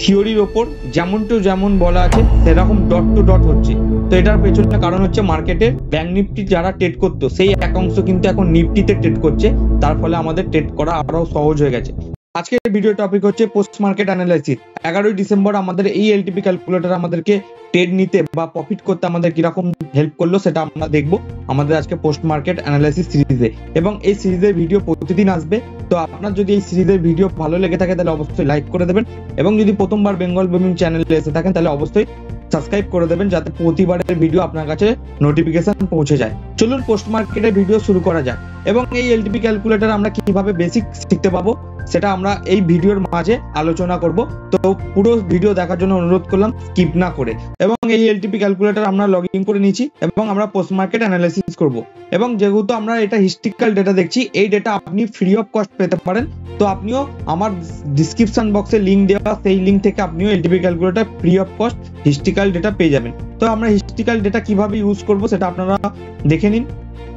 থিওরির ওপর যেমন বলা আছে সেরকম ডট টু ডট হচ্ছে। তো এটার পেছনে কারণ হচ্ছে মার্কেটে ব্যাংক নিফটি যারা ট্রেড করতো সেই এক অংশ কিন্তু এখন নিফটিতে ট্রেড করছে, তার ফলে আমাদের ট্রেড করা আরো সহজ হয়ে গেছে। আজকের ভিডিও টপিক হচ্ছে পোস্ট মার্কেট অ্যানালাইসিস। 11ই ডিসেম্বর আমাদের এই এলটিপি ক্যালকুলেটর আমাদেরকে ট্রেড নিতে বা প্রফিট করতে আমাদের কিরকম হেল্প করলো সেটা আমরা দেখবো আমাদের আজকে পোস্ট মার্কেট অ্যানালাইসিস সিরিজে। এবং এই সিরিজের ভিডিও প্রতিদিন আসবে। তো আপনার যদি এই সিরিজের ভিডিও ভালো লেগে থাকে তাহলে অবশ্যই লাইক করে দেবেন, এবং যদি প্রথমবার বেঙ্গল বুমিং চ্যানেলে এসে থাকেন তাহলে অবশ্যই সাবস্ক্রাইব করে দেবেন, যাতে প্রতিবারের ভিডিও আপনার কাছে নোটিফিকেশন পৌঁছে যায়। চলুন পোস্ট মার্কেটের ভিডিও শুরু করা যাক। এবং এই এলটিপি ক্যালকুলেটর আমরা কিভাবে বেসিক শিখতে পাবো সেটা আমরা এই ভিডিওর মাঝে আলোচনা করব। তো পুরো ভিডিও দেখার জন্য অনুরোধ করলাম, স্কিপ না করে। এবং এই এলটিপি ক্যালকুলেটর আমরা লগ ইন করে নিয়েছি এবং আমরা পোস্ট মার্কেট অ্যানালাইসিস করব। এবং যেহেতু আমরা এটা হিস্ট্রিক্যাল ডেটা দেখছি, এই ডেটা আপনি ফ্রি অফ কস্ট পেতে পারেন। তো আপনিও আমার ডিসক্রিপশন বক্সে লিঙ্ক দেওয়া, সেই লিঙ্ক থেকে আপনিও LTP calculator free of cost historical data পেয়ে যাবেন। তো আমরা হিস্ট্রিক্যাল ডেটা কিভাবে ইউজ করব সেটা আপনারা দেখে নিন।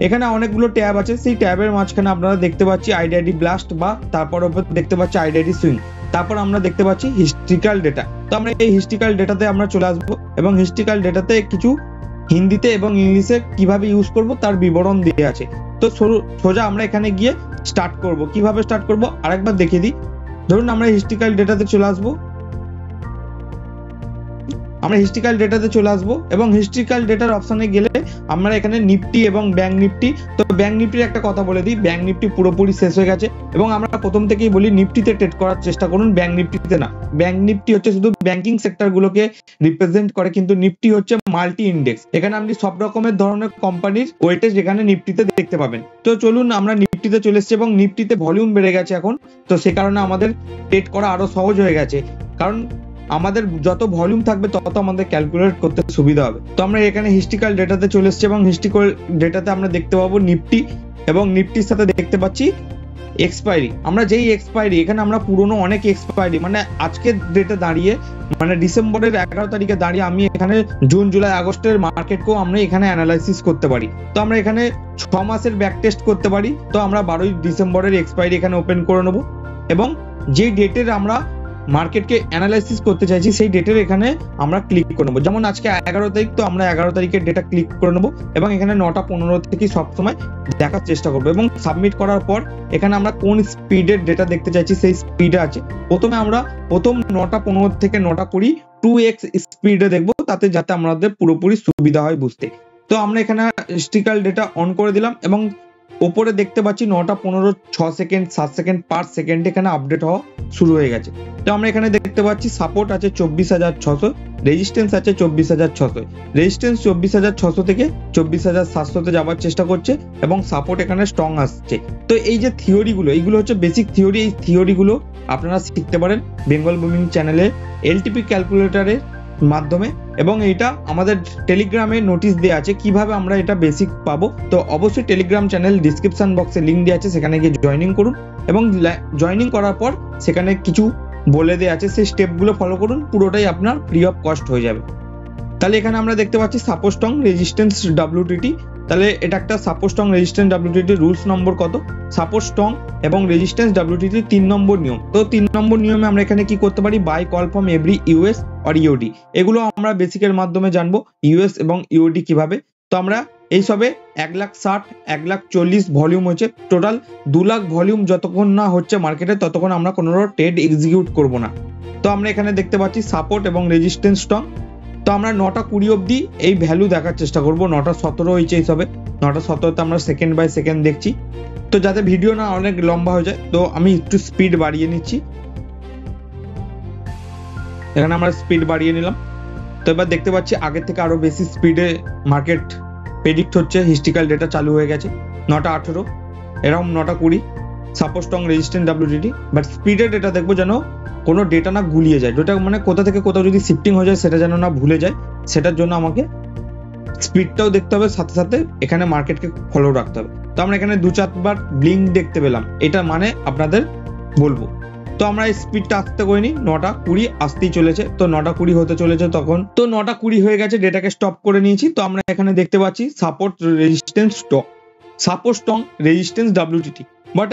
এখানে অনেকগুলো ট্যাব আছে, সেই ট্যাবের মাঝখানে আপনারা দেখতে পাচ্ছি আইডিআইডি ব্লাস্ট, বা তারপর উপর দেখতে পাচ্ছি আইডিআইডি সুইং, তারপর আমরা দেখতে পাচ্ছি হিস্ট্রিক্যাল ডেটা। তো আমরা এই হিস্ট্রিক্যাল ডেটাতে আমরা চলে আসবো, এবং হিস্ট্রিক্যাল ডেটাতে কিছু হিন্দিতে এবং ইংলিশে কিভাবে ইউজ করব তার বিবরণ দিয়ে আছে। তো সোজা আমরা এখানে গিয়ে স্টার্ট করব। কিভাবে স্টার্ট করব আরেকবার দেখিয়ে দিই। ধরুন আমরা হিস্ট্রিক্যাল ডেটাতে চলে আসবো, এবং হিস্ট্রিক্যাল ডেটার অপশনে গেলে আমরা এখানে নিফটি এবং ব্যাংক নিফটি। তো ব্যাংক নিফটির একটা কথা বলে দিই, ব্যাংক নিফটি পুরোপুরি শেষ হয়ে গেছে, এবং আমরা প্রথম থেকেই বলি নিফটিতে ট্রেড করার চেষ্টা করুন, ব্যাংক নিফটিতে না। ব্যাংক নিফটি হচ্ছে শুধু ব্যাংকিং সেক্টর গুলোকে রিপ্রেজেন্ট করে, কিন্তু নিফটি হচ্ছে মাল্টি ইন্ডেক্স। এখানে আপনি সব রকমের ধরনের কোম্পানির ওয়েটেজ এখানে নিফটিতে দেখতে পাবেন। তো চলুন আমরা নিফটিতে চলে এসেছি, এবং নিফটিতে ভলিউম বেড়ে গেছে এখন। তো সে কারণে আমাদের ট্রেড করা আরো সহজ হয়ে গেছে, কারণ আমাদের যত ভলিউম থাকবে তত আমাদের ক্যালকুলেট করতে সুবিধা হবে। তো আমরা এখানে হিস্ট্রিক্যাল ডেটাতে চলে এসেছি, এবং হিস্ট্রিক্যাল ডেটাতে আমরা দেখতে পাবো নিফটি, এবং নিফটির সাথে দেখতে পাচ্ছি এক্সপায়ারি। আমরা যেই এক্সপায়ারি, এখানে আমরা পুরনো অনেক এক্সপায়ারি, মানে আজকের ডেটে দাঁড়িয়ে, মানে ডিসেম্বরের 11 তারিখে দাঁড়িয়ে আমি এখানে জুন জুলাই আগস্টের মার্কেটকেও আমরা এখানে অ্যানালাইসিস করতে পারি। তো আমরা এখানে 6 মাসের ব্যাক টেস্ট করতে পারি। তো আমরা 12ই ডিসেম্বরের এক্সপায়ারি এখানে ওপেন করে নেব, এবং যেই ডেটের আমরা মার্কেটকে অ্যানালাইসিস করতে চাইছি সেই ডেটের এখানে আমরা ক্লিক করে নেবো। যেমন আজকে 11 তারিখ, তো আমরা 11 তারিখের ডেটা ক্লিক করে নেবো, এবং এখানে 9টা 15 থেকে সবসময় দেখার চেষ্টা করবো। এবং সাবমিট করার পর এখানে আমরা কোন স্পিডের ডেটা দেখতে চাইছি সেই স্পিডে আছে। প্রথমে আমরা 9টা 15 থেকে 9টা 20 2x স্পিডে দেখবো, তাতে যাতে আমাদের পুরোপুরি সুবিধা হয় বুঝতে। তো আমরা এখানে হিস্ট্রিক্যাল ডেটা অন করে দিলাম, এবং ওপরে দেখতে পাচ্ছি 9টা 15 6 সেকেন্ড 7 সেকেন্ড পার সেকেন্ড এখানে আপডেট হওয়া শুরু হয়ে গেছে। তো আমরা এখানে দেখতে পাচ্ছি সাপোর্ট আছে 24,600, রেজিস্ট্যান্স আছে 24,600। রেজিস্ট্যান্স 24,600 থেকে 24,700 যাওয়ার চেষ্টা করছে, এবং সাপোর্ট এখানে স্ট্রং আসছে। তো এই যে থিওরিগুলো, এইগুলো হচ্ছে বেসিক থিওরি। এই থিওরিগুলো আপনারা শিখতে পারেন বেঙ্গল বুমিং চ্যানেলে এলটিপি ক্যালকুলেটরের মাধ্যমে, এবং এটা আমাদের টেলিগ্রামে নোটিশ দেওয়া আছে কিভাবে আমরা এটা বেসিক পাবো। তো অবশ্যই টেলিগ্রাম চ্যানেল ডিসক্রিপশন বক্সে লিঙ্ক দেওয়া আছে, সেখানে গিয়ে জয়েনিং করুন, এবং জয়েনিং করার পর সেখানে কিছু বলে দেওয়া আছে, সেই স্টেপগুলো ফলো করুন, পুরোটাই আপনার ফ্রি অফ কস্ট হয়ে যাবে। তাহলে এখানে আমরা দেখতে পাচ্ছি সাপোর্ট স্ট্রং রেজিস্ট্যান্স ডাব্লিউটিটি। তাহলে এটা একটা সাপোর্ট স্ট্রং রেজিস্ট্যান্স ডাব্লিউটিটি রুলস নম্বর কত, সাপোর্ট স্ট্রং এবং রেজিস্ট্যান্স ডাব্লিউটিটি 3 নম্বর নিয়ম। তো 3 নম্বর নিয়মে আমরা এখানে কি করতে পারি, by call from every US or UD. এগুলো আমরা বেসিকের মাধ্যমে জানবো, ইউএস এবং ইউডি কিভাবে। তো আমরা এই সবে 1,60,000 1,40,000 ভলিউম হচ্ছে, টোটাল 2 লাখ ভলিউম যতক্ষণ না হচ্ছে মার্কেটে ততক্ষণ আমরা কোনো ট্রেড এক্সিকিউট করব না। তো আমরা এখানে দেখতে পাচ্ছি সাপোর্ট এবং রেজিস্ট্যান্স স্ট্রং। তো আমরা 9টা 20 অবধি এই ভ্যালু দেখার চেষ্টা করব। 9টা 17 হয়েছে এই সবে, 9টা 17তে আমরা সেকেন্ড বাই সেকেন্ড দেখছি। তো যাতে ভিডিও না অনেক লম্বা হয়ে যায়, তো আমি একটু স্পিড বাড়িয়ে নিচ্ছি। এখানে আমরা স্পিড বাড়িয়ে নিলাম। তো এবার দেখতে পাচ্ছি আগের থেকে আরো বেশি স্পিডে মার্কেট প্রেডিক্ট হচ্ছে, হিস্ট্রিক্যাল ডেটা চালু হয়ে গেছে। 9টা 18, এরকম 9টা 20 support strong resistance WTT. But স্পিডের ডেটা দেখবো যেন কোনো ডেটা না গুলিয়ে যায়, ডেটা মানে কোথা থেকে কোথাও যদি শিফটিং হয়ে যায় সেটা যেন না ভুলে যায়। সেটার জন্য আমাকে স্পিডটাও দেখতে হবে, সাথে সাথে এখানে মার্কেটকে ফলো রাখতে হবে। তো আমরা এখানে 2-4 বার ব্লিঙ্ক দেখতে পেলাম, এটা মানে আপনাদের বলবো। তো আমরা এই স্পিডটা আসতে করিনি, 9টা 20 আসতেই চলেছে। তো 9টা 20 হতে চলেছে তখন, তো 9টা 20 হয়ে গেছে, ডেটাকে স্টপ করে নিয়েছি। তো আমরা এখানে দেখতে পাচ্ছি support resistance stock, support strong resistance WTT. But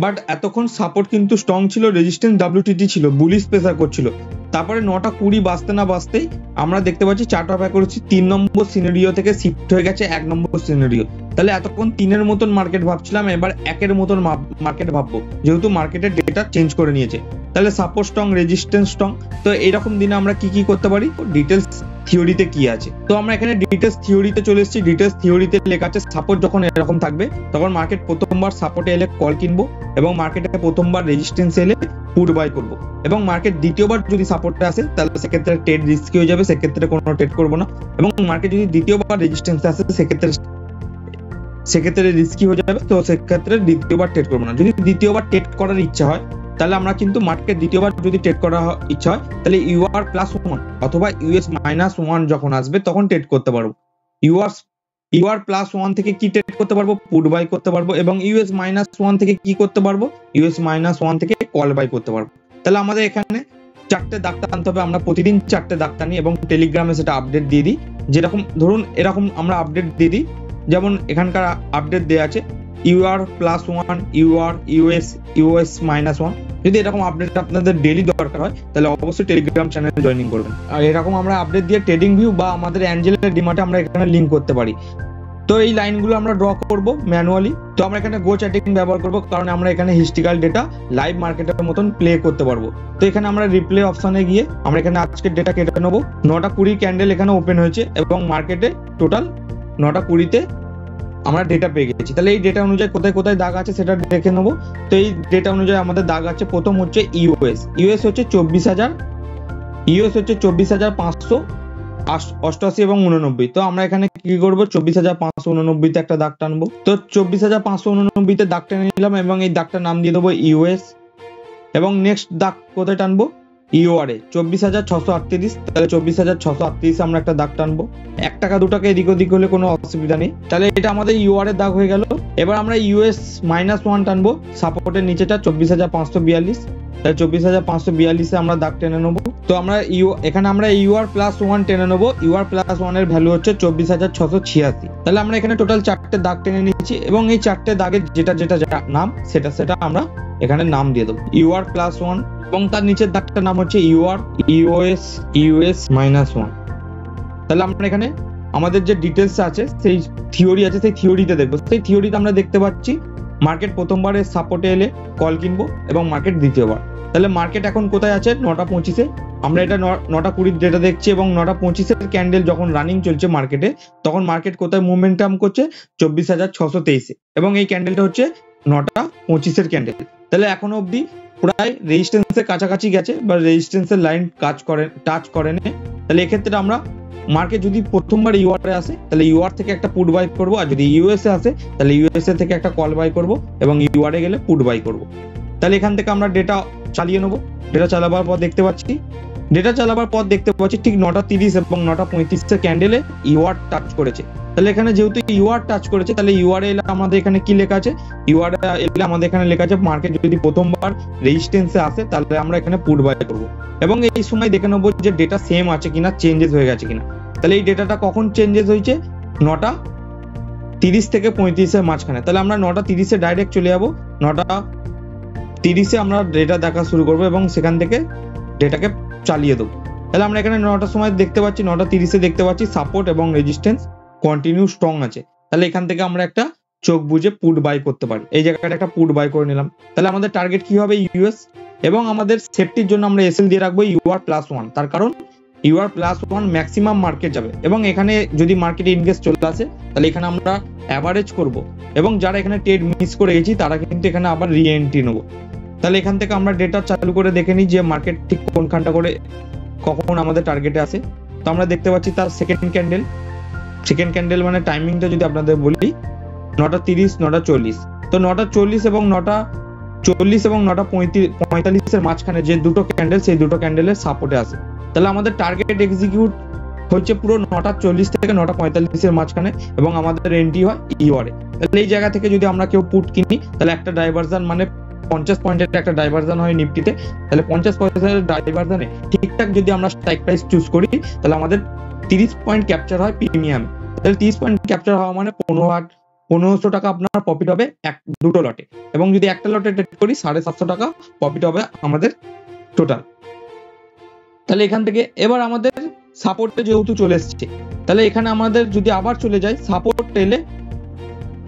but এতক্ষণ সাপোর্ট কিন্তু স্ট্রং ছিল, রেজিস্ট্যান্স WTT ছিল, বুলিশ প্রেসার করছিল। তারপরে 9:20 বাজতে না বাজতেই আমরা দেখতে পাচ্ছি চার্ট অফ অ্যাকুরেসি 3 নম্বর সিনারিও থেকে শিফট হয়ে গেছে 1 নম্বর সিনারিও। তাহলে এতক্ষণ 3-এর মতন মার্কেট ভাবছিলাম, এবার 1-এর মতন মার্কেট ভাববো, যেহেতু মার্কেটের ডেটা চেঞ্জ করে নিয়েছে। তাহলে সাপোর্ট স্ট্রং, রেজিস্ট্যান্স স্ট্রং। তো এরকম দিনে আমরা কি করতে পারি, ডিটেলস থিওরিতে কি আছে। তো আমরা এখানে ডিটেলস থিওরিতে চলে এসেছি। ডিটেলস থিওরিতে লেখা আছে সাপোর্ট যখন এরকম থাকবে তখন মার্কেট প্রথমবার সাপোর্টে এলে কল কিনবো, এবং মার্কেটে প্রথমবার রেজিস্ট্যান্স এলে পুট বাই করবো, এবং মার্কেট দ্বিতীয়বার যদি সাপোর্টে আসে তাহলে সেক্ষেত্রে ট্রেড রিস্কি হয়ে যাবে, সেক্ষেত্রে কোনো ট্রেড করবো না। এবং মার্কেট যদি দ্বিতীয়বার রেজিস্ট্যান্স আসে সেক্ষেত্রে রিস্কি হয়ে যাবে, তো সেক্ষেত্রে দ্বিতীয়বার ট্রেড করবো না। যদি দ্বিতীয়বার ট্রেড করার ইচ্ছা হয় তাহলে আমরা কিন্তু মার্কেট দ্বিতীয়বার যদি ট্রেড করার ইচ্ছা হয় তাহলে UR+1 অথবা US-1 যখন আসবে তখন ট্রেড করতে পারবো। UR+1 থেকে কি ট্রেড করতে পারবো, পুট বাই করতে পারবো, এবং US-1 থেকে কি করতে পারবো, US-1 থেকে কল বাই করতে পারবো। তাহলে আমাদের এখানে 4টে দাগ টানতে হবে। আমরা প্রতিদিন 4টে দাগ টানি এবং টেলিগ্রামে সেটা আপডেট দিয়ে দিই। যেরকম ধরুন এরকম আমরা আপডেট দিয়ে দিই, যেমন এখানকার আপডেট দেওয়া আছে UR+1, US-1। যদি এরকম আপডেট আপনাদের ডেইলি দরকার হয় তাহলে অবশ্যই টেলিগ্রাম চ্যানেলে জয়েনিং করবেন। আর এরকম আমরা আপডেট দিয়ে ট্রেডিং ভিউ বা আমাদের অ্যাঞ্জেলের ডিমার্টে আমরা এখানে লিঙ্ক করতে পারি। তো এই লাইনগুলো আমরা ড্র করব ম্যানুয়ালি। তো আমরা এখানে গো চ্যাটিং ব্যবহার করব, কারণ আমরা এখানে হিস্ট্রিক্যাল ডেটা লাইভ মার্কেটের মতন প্লে করতে পারবো। তো এখানে আমরা রিপ্লে অপশনে গিয়ে আমরা এখানে আজকের ডেটা কেটে নেবো। 9:20 ক্যান্ডেল এখানে ওপেন হয়েছে এবং মার্কেটে টোটাল 9:20-তে আমরা ডেটা পেয়ে গেছি। তাহলে এই ডেটা অনুযায়ী কোথায় কোথায় দাগ আছে সেটা দেখে নেবো। তো এই ডেটা অনুযায়ী আমাদের দাগ আছে, প্রথম হচ্ছে ইউএস হচ্ছে 24,588 এবং 89। তো আমরা এখানে কি করবো, 24,589-তে একটা দাগ টানবো। তো 24,589-তে দাগ টেনে নিলাম এবং এই দাগটার নাম দিয়ে দেবো ইউএস। এবং নেক্সট দাগ কোথায় টানবো, ইউআরএ 24,638। তাহলে 24,638 আমরা একটা দাগ টানবো। 1 টাকা 2 টাকা এদিক ওদিক হলে কোনো অসুবিধা নেই। তাহলে এটা আমাদের ইউআরএ দাগ হয়ে গেল। এবার আমরা US-1 টানবো, সাপোর্টের নিচেটা 24,542। তাহলে 24,542-এ আমরা দাগ টেনে নেবো। তো আমরা এখানে আমরা UR+1 টেনে নেবো। UR+1 এর ভ্যালু হচ্ছে 24,686। তাহলে আমরা এখানে টোটাল 4টে দাগ টেনে নিচ্ছি এবং এই 4টে দাগের যেটা নাম সেটা আমরা এখানে নাম দিয়ে দেবো UR+1, এবং তার নিচের দাগটার নাম হচ্ছে US-1। তাহলে আমরা এখানে আমাদের যে ডিটেলস আছে, সেই থিওরি আছে, সেই থিওরিতে দেখবো। সেই থিওরিতে আমরা দেখতে পাচ্ছি মার্কেট প্রথমবারে সাপোর্টে এলে কল কিনবো এবং মার্কেট দ্বিতীয়বার। তাহলে মার্কেট এখন কোথায় আছে, 9:25-এ। আমরা এটা 9:20 ডেটা দেখছি এবং 9:25-এর ক্যান্ডেল যখন রানিং চলছে মার্কেটে, তখন মার্কেট কোথায় মুভমেন্টাম করছে, 24,623-এ, এবং এই ক্যান্ডেলটা হচ্ছে 9:25-এর ক্যান্ডেল। তাহলে এখনো অবধি প্রায় রেজিস্ট্যান্সের কাছাকাছি গেছে বা রেজিস্ট্যান্সের লাইন টাচ করে না। তাহলে এক্ষেত্রে আমরা মার্কেট যদি প্রথমবার ইউআর এ আসে তাহলে ইউআর থেকে একটা পুট বাই করবো, আর যদি ইউএসএ আসে তাহলে ইউএসএ থেকে একটা কল বাই করবো, এবং ইউআর এ গেলে পুট বাই করবো। তাহলে এখান থেকে আমরা ডেটা চালিয়ে নেবো। ডেটা চালাবার পর দেখতে পাচ্ছি ঠিক 9:30 এবং 9:35-এর ক্যান্ডেলে ইউআর টাচ করেছে। তাহলে এখানে যেহেতু ইউআর টাচ করেছে তাহলে ইউআর এলে আমাদের এখানে কি লেখা আছে, ইউআর এলে আমাদের এখানে লেখা আছে মার্কেট যদি প্রথমবার রেজিস্ট্যান্সে আসে তাহলে আমরা এখানে পুট বাই করবো, এবং এই সময় দেখে নেবো যে ডেটা সেম আছে কিনা, চেঞ্জেস হয়ে গেছে কিনা। তাহলে এই ডেটাটা কখন চেঞ্জেস হয়েছে, 9:30 থেকে 35-এর মাঝখানে। তাহলে আমরা 9:30-এ ডাইরেক্ট চলে যাবো। 9:30-এ আমরা ডেটা দেখা শুরু করবো এবং সেখান থেকে ডেটাকে চালিয়ে দেবো। তাহলে আমরা এখানে 9টার সময় দেখতে পাচ্ছি, 9:30-এ দেখতে পাচ্ছি সাপোর্ট এবং রেজিস্ট্যান্স কন্টিনিউ স্ট্রং আছে। তাহলে এখান থেকে আমরা একটা চোখ বুঝে পুট বাই করতে পারি। এই জায়গাটা একটা পুট বাই করে নিলাম। তাহলে আমাদের টার্গেট কি হবে, ইউএস, এবং আমাদের সেফটির জন্য আমরা এসএল দিয়ে রাখবো UR+1। তার কারণ UR+1 ম্যাক্সিমাম মার্কেট যাবে, এবং এখানে যদি মার্কেটে ইনগেজ চলে আসে তাহলে এখানে আমরা অ্যাভারেজ করব, এবং যারা এখানে ট্রেড মিস করে গেছি তারা কিন্তু এখানে আবার রি এন্ট্রি নেবো। তাহলে এখান থেকে আমরা ডেটা চালু করে দেখে নিই যে মার্কেট ঠিক কোনখানটা করে কখন আমাদের টার্গেটে আসে। তো আমরা দেখতে পাচ্ছি তার সেকেন্ড ক্যান্ডেল মানে টাইমিংটা যদি আপনাদের বলি 9:30, 9:40। তো 9:40 এবং 9:45-এর মাঝখানে যে দুটো ক্যান্ডেল, সেই দুটো ক্যান্ডেলের সাপোর্টে আসে। তাহলে আমাদের টার্গেট এক্সিকিউট হচ্ছে পুরো 9:40 থেকে 9:45-এর মাঝখানে, এবং আমাদের এন্ট্রি হয় ইউআরএ। তাহলে এই জায়গা থেকে যদি আমরা কেউ পুট কিনি তাহলে একটা ডাইভারশন মানে 50 পয়েন্টের একটা ডাইভারশন হয় নিফটিতে। তাহলে 50 পয়েন্টের ডাইভারশনে ঠিকঠাক যদি আমরা স্ট্রাইক প্রাইস চুজ করি তাহলে আমাদের 30 পয়েন্ট ক্যাপচার হয় প্রিমিয়াম। তাহলে 30 পয়েন্ট ক্যাপচার হওয়া মানে 1500 টাকা আপনার প্রফিট হবে দুটো লটে, এবং যদি একটা লটে ট্রেড করি 750 টাকা প্রফিট হবে আমাদের টোটাল। তাহলে এখান থেকে এবার আমাদের সাপোর্টে যেহেতু চলে এসছে, তাহলে এখানে আমাদের যদি আবার চলে যায় সাপোর্ট এলে,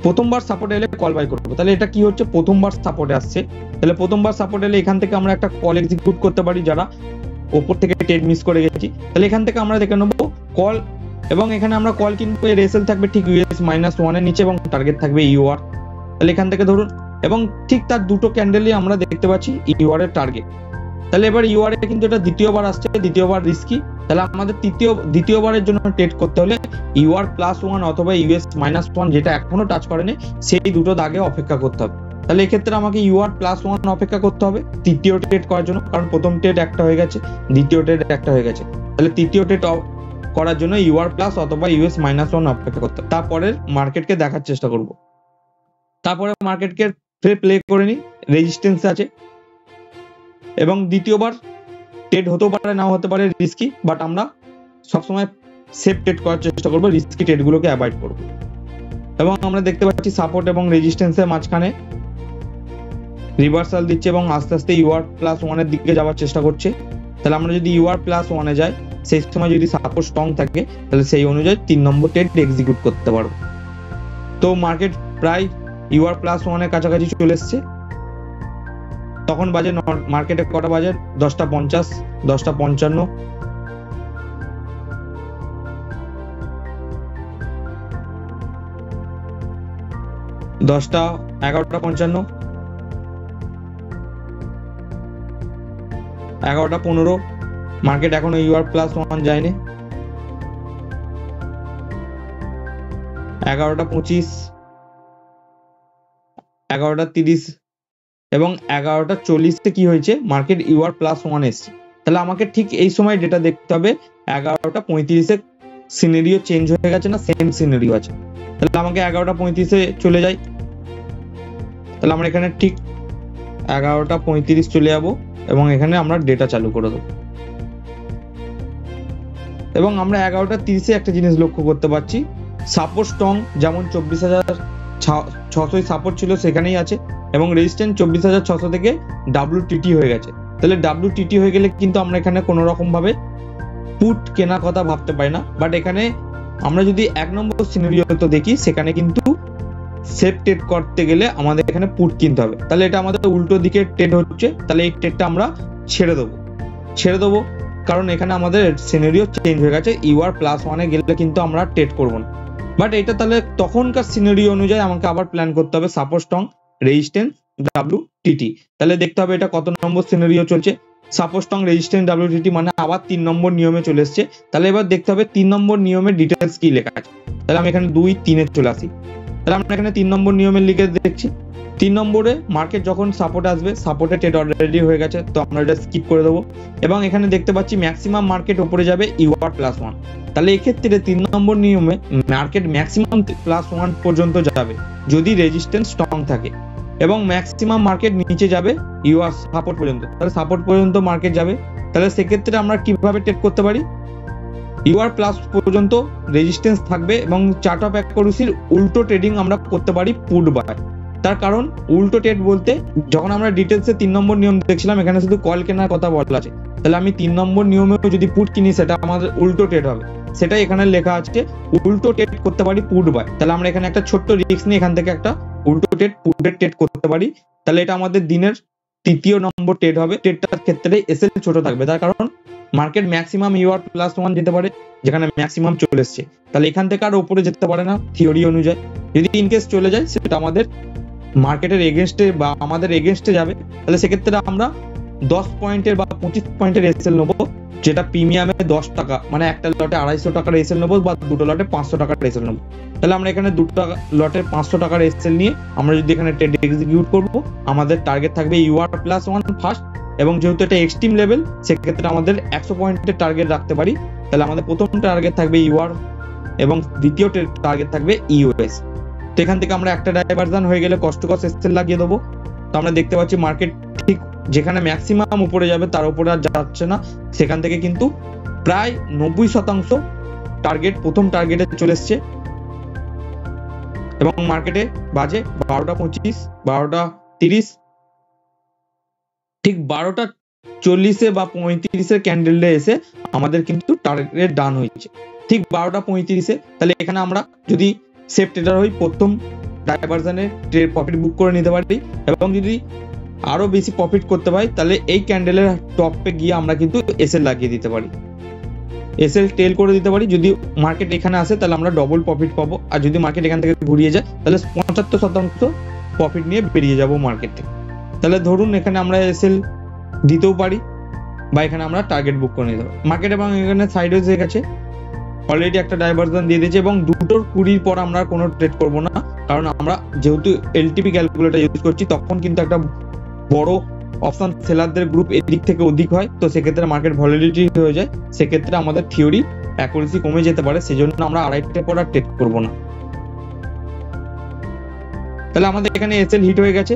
প্রথমবার সাপোর্ট এলে কল বাই করবো। তাহলে এটা কি হচ্ছে, প্রথমবার সাপোর্টে আসছে, তাহলে প্রথমবার সাপোর্ট এলে এখান থেকে আমরা একটা কল এক্সিকিউট করতে পারি যারা ওপর থেকে ট্রেড মিস করে গেছি। তাহলে এখান থেকে আমরা দেখে নেবো কল, এবং এখানে আমরা কল কিনবো, এর এসএল থাকবে ঠিক US-1 এর নিচে এবং টার্গেট থাকবে ইউআর। তাহলে এখান থেকে ধরুন, এবং ঠিক তার দুটো ক্যান্ডেলই আমরা দেখতে পাচ্ছি ইউআর এর টার্গেট। তাহলে এবার ইউআর এ কিন্তু এটা দ্বিতীয়বার আসছে, দ্বিতীয়বার রিস্কি। তাহলে আমাদের দ্বিতীয়বারের জন্য ট্রেড করতে হলে UR+1 অথবা US-1 যেটা এখনো টাচ করেনি সেই দুটো দাগে অপেক্ষা করতে হবে। তাহলে এক্ষেত্রে আমাকে UR+1 অপেক্ষা করতে হবে তৃতীয় ট্রেড করার জন্য, কারণ প্রথম ট্রেড একটা হয়ে গেছে, দ্বিতীয় ট্রেড একটা হয়ে গেছে। তাহলে তৃতীয় ট্রেড করার জন্য UR+ অথবা US-1 অপেক্ষা করতে হবে। তারপরে মার্কেটকে দেখার চেষ্টা করব। তারপরে মার্কেটকে প্লে করে নিই, রেজিস্ট্যান্স আছে, এবং দ্বিতীয়বার ট্রেড হতেও পারে নাও হতে পারে রিস্কি, বাট আমরা সবসময় সেফ ট্রেড করার চেষ্টা করবো, রিস্কি ট্রেডগুলোকে অ্যাভয়েড করবো। এবং আমরা দেখতে পাচ্ছি সাপোর্ট এবং রেজিস্ট্যান্সের মাঝখানে রিভার্সাল দিচ্ছে এবং আস্তে আস্তে UR+1 এর দিকে যাওয়ার চেষ্টা করছে। তাহলে আমরা যদি UR+1 এ যাই, সেই সময় যদি সাপোর্ট স্ট্রং থাকে তাহলে সেই অনুযায়ী 3 নম্বর ট্রেড এক্সিকিউট করতে পারবো। তো মার্কেট প্রায় UR+1 এর কাছাকাছি চলে এসছে। তখন বাজে মার্কেটে কটা বাজে, 10:50, 10:55। দশটা 11:55, 11:15। মার্কেট এখনো UR+1 যায়নি। 11:25, 11:30 এবং 11:40 কি হয়েছে, মার্কেট UR+1 এসছে। তাহলে আমাকে ঠিক এই সময় ডেটা দেখতে হবে 11:35 সিনারিও চেঞ্জ হয়ে গেছে না সেম সিনারিও আছে। তাহলে আমাকে 11:35 চলে যাই। তাহলে আমরা এখানে ঠিক 11:35 চলে যাব এবং এখানে আমরা ডেটা চালু করে দেবো। এবং আমরা 11:30 একটা জিনিস লক্ষ্য করতে পারছি, সাপোর্ট স্ট্রং, যেমন 24,600 সাপোর্ট ছিল সেখানেই আছে, এবং রেজিস্ট্যান্স 24,600 থেকে WTT হয়ে গেছে। তাহলে WTT হয়ে গেলে কিন্তু আমরা এখানে কোনো রকম ভাবে পুট কেনার কথা ভাবতে পারি না, বাট এখানে আমরা যদি 1 নম্বর সিনারিওতে দেখি সেখানে কিন্তু সেফ ট্রেড করতে গেলে আমাদের এখানে পুট কিনতে হবে। তাহলে এটা আমাদের উল্টো দিকে ট্রেড হচ্ছে, তাহলে এই ট্রেডটা আমরা ছেড়ে দেবো, কারণ এখানে আমাদের সিনারিও চেঞ্জ হয়ে গেছে। UR+1 এ গেলে কিন্তু আমরা ট্রেড করবো না, বাট এটা তাহলে তখনকার সিনারিও অনুযায়ী আমাকে আবার প্ল্যান করতে হবে সাপোর্ট স্ট্রং, রেজিস্ট্যান্স, WTT। তাহলে দেখতে হবে এটা কত নম্বর সিনারিও চলছে, সাপোর্ট স্ট্রং, রেজিস্ট্যান্স, WTT, মানে আবার 3 নম্বর নিয়মে চলে এসছে। তাহলে এবার দেখতে হবে 3 নম্বর নিয়মের ডিটেলস কি লেখা আছে। তাহলে আমি এখানে 2, 3 চলে আসি। তাহলে আমরা এখানে 3 নম্বর নিয়মের লিখে দেখছি। 3 নম্বরে মার্কেট যখন সাপোর্ট আসবে, সাপোর্টে ট্রেড অলরেডি হয়ে গেছে, তো আমরা এটা স্কিপ করে দেবো। এবং এখানে দেখতে পাচ্ছি ম্যাক্সিমাম মার্কেট উপরে যাবে UR+1। তাহলে এক্ষেত্রে 3 নম্বর নিয়মে মার্কেট ম্যাক্সিমাম +1 পর্যন্ত যাবে যদি রেজিস্ট্যান্স স্ট্রং থাকে, এবং ম্যাক্সিমাম মার্কেট নিচে যাবে UR সাপোর্ট পর্যন্ত। তাহলে সাপোর্ট পর্যন্ত মার্কেট যাবে। তাহলে সেক্ষেত্রে আমরা কিভাবে ট্রেড করতে পারি, UR+ পর্যন্ত রেজিস্ট্যান্স থাকবে এবং চার্ট অফ অ্যাকুরেসির উল্টো ট্রেডিং আমরা করতে পারি পুট বাই। তার কারণ উল্টো ট্রেড বলতে, যখন আমরা ডিটেলসে 3 নম্বর নিয়ম দেখছিলাম এখানে শুধু কল কেনার কথা বলা আছে, তাহলে আমি 3 নম্বর নিয়মেও যদি পুট কিনি সেটা আমাদের উল্টো ট্রেড হবে, সেটাই এখানে লেখা আছে, উল্টো ট্রেড করতে পারি পুট বাই। তাহলে আমরা এখানে একটা ছোট্ট রিস্ক নিয়ে এখান থেকে একটা উল্টো ট্রেড, পুটের ট্রেড করতে পারি। তাহলে এটা আমাদের দিনের 3য় নম্বর ট্রেড হবে। ট্রেডটার ক্ষেত্রে এসএল ছোট থাকবে, তার কারণ মার্কেট ম্যাক্সিমাম UR+1 যেতে পারে, যেখানে ম্যাক্সিমাম চলে এসছে। তাহলে এখান থেকে আর উপরে যেতে পারে না থিওরি অনুযায়ী। যদি ইনকেস চলে যায় সেটা আমাদের মার্কেটের এগেনস্টে বা আমাদের এগেনস্টে যাবে। তাহলে সেক্ষেত্রে আমরা 10 পয়েন্টের বা 25 পয়েন্টের এসএল নেবো, যেটা প্রিমিয়ামে 10 টাকা, মানে একটা লটে 250 টাকার এসএল নেবো বা দুটো লটে 500 টাকার এসএল নেবো। তাহলে আমরা এখানে দুটো লটে 500 টাকার এসএল নিয়ে আমরা যদি এখানে ট্রেড এক্সিকিউট করবো, আমাদের টার্গেট থাকবে UR+1 ফার্স্ট, এবং যেহেতু এটা এক্সট্রিম লেভেল সেক্ষেত্রে আমাদের 100 পয়েন্টের টার্গেট রাখতে পারি। তাহলে আমাদের প্রথম টার্গেট থাকবে UR এবং দ্বিতীয় টার্গেট থাকবে US। তো এখান থেকে আমরা একটা ডাইভারশন হয়ে গেলে কষ্ট এসএল লাগিয়ে দেবো। তো আমরা দেখতে পাচ্ছি মার্কেট ঠিক যেখানে ম্যাক্সিমাম উপরে যাবে তার উপরে আর যাচ্ছে না, সেখান থেকে কিন্তু প্রায় 90% টার্গেট প্রথম টার্গেটে চলে এসছে। এবং মার্কেটে বাজে 12:25, 12:30, ঠিক 12:40 বা 35 ক্যান্ডেলে এসে আমাদের কিন্তু টার্গেট ডান হয়েছে ঠিক 12:35। তাহলে এখানে আমরা যদি সেফ ট্রেডার হই প্রথম ডাইভারশনে প্রফিট বুক করে নিতে পারি, এবং যদি আরো বেশি প্রফিট করতে পারি তাহলে এই ক্যান্ডেলের টপে গিয়ে আমরা কিন্তু এসএল লাগিয়ে দিতে পারি, এসএল টেল করে দিতে পারি। যদি মার্কেট এখানে আসে তাহলে আমরা ডবল প্রফিট পাবো, আর যদি মার্কেট এখান থেকে ঘুরিয়ে যায় তাহলে 75% প্রফিট নিয়ে বেরিয়ে যাব মার্কেট থেকে। তাহলে ধরুন এখানে আমরা এসএল দিতেও পারি বা এখানে আমরা টার্গেট বুক করে নিতে পারি। মার্কেট এবং এখানে সাইডওয়েজ হয়ে গেছে, অলরেডি একটা ডাইভারশন দিয়ে দিয়েছে, এবং 2:20 পর আমরা কোনো ট্রেড করবো না, কারণ আমরা যেহেতু এলটিপি ক্যালকুলেটর ইউজ করছি তখন কিন্তু একটা বড় অপশন সেলারদের গ্রুপ এদিক থেকে ওদিক হয়, তো সেক্ষেত্রে মার্কেট ভলিটিলিটি হয়ে যায়, সেক্ষেত্রে আমাদের থিওরি অ্যাকুরেসি কমে যেতে পারে, সেজন্য আমরা আড়াইটে পর আর ট্রেড করবো না। তাহলে আমাদের এখানে এসএল হিট হয়ে গেছে,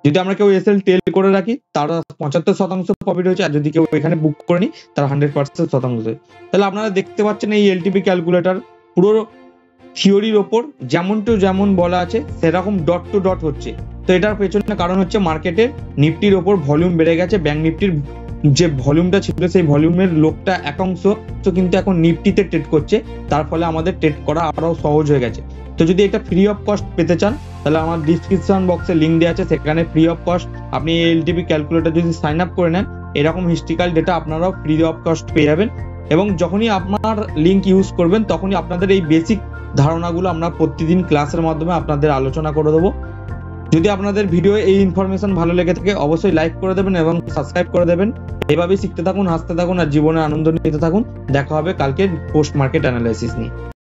যদি আমরা কেউ এসএল টেল করে রাখি তার 75% প্রফিট হয়েছে, আর যদি কেউ এখানে বুক করে নি তার 100%। তাহলে আপনারা দেখতে পাচ্ছেন এই এলটিপি ক্যালকুলেটর পুরো থিওরির ওপর যেমন টু যেমন বলা আছে সেরকম ডট টু ডট হচ্ছে। তো এটার পেছনে কারণ হচ্ছে মার্কেটের নিফটির ওপর ভলিউম বেড়ে গেছে, ব্যাংক নিফটির যে ভলিউমটা ছিল সেই ভলিউমের লোকটা একাংশ তো কিন্তু এখন নিফটিতে ট্রেড করছে, তার ফলে আমাদের ট্রেড করা আরো সহজ হয়ে গেছে। তো যদি এটা ফ্রি অফ কস্ট পেতে চান তাহলে আমার ডিসক্রিপশন বক্সে লিঙ্ক দেওয়া আছে, সেখানে ফ্রি অফ কস্ট আপনি এলটিপি ক্যালকুলেটর যদি সাইন আপ করে নেন এরকম হিস্ট্রিক্যাল ডেটা আপনারাও ফ্রি অফ কস্ট পেয়ে যাবেন, এবং যখনই আপনার লিঙ্ক ইউজ করবেন তখনই আপনাদের এই বেসিক ধারণাগুলো আমরা প্রতিদিন ক্লাসের মাধ্যমে আপনাদের আলোচনা করে দেবো। যদি আপনাদের ভিডিও এই ইনফরমেশন ভালো লেগে থাকে অবশ্যই লাইক করে দেবেন এবং সাবস্ক্রাইব করে দেবেন। এভাবেই শিখতে থাকুন, হাসতে থাকুন আর জীবনে আনন্দ নিতে থাকুন। দেখা হবে কালকে পোস্ট মার্কেট অ্যানালাইসিস নিয়ে।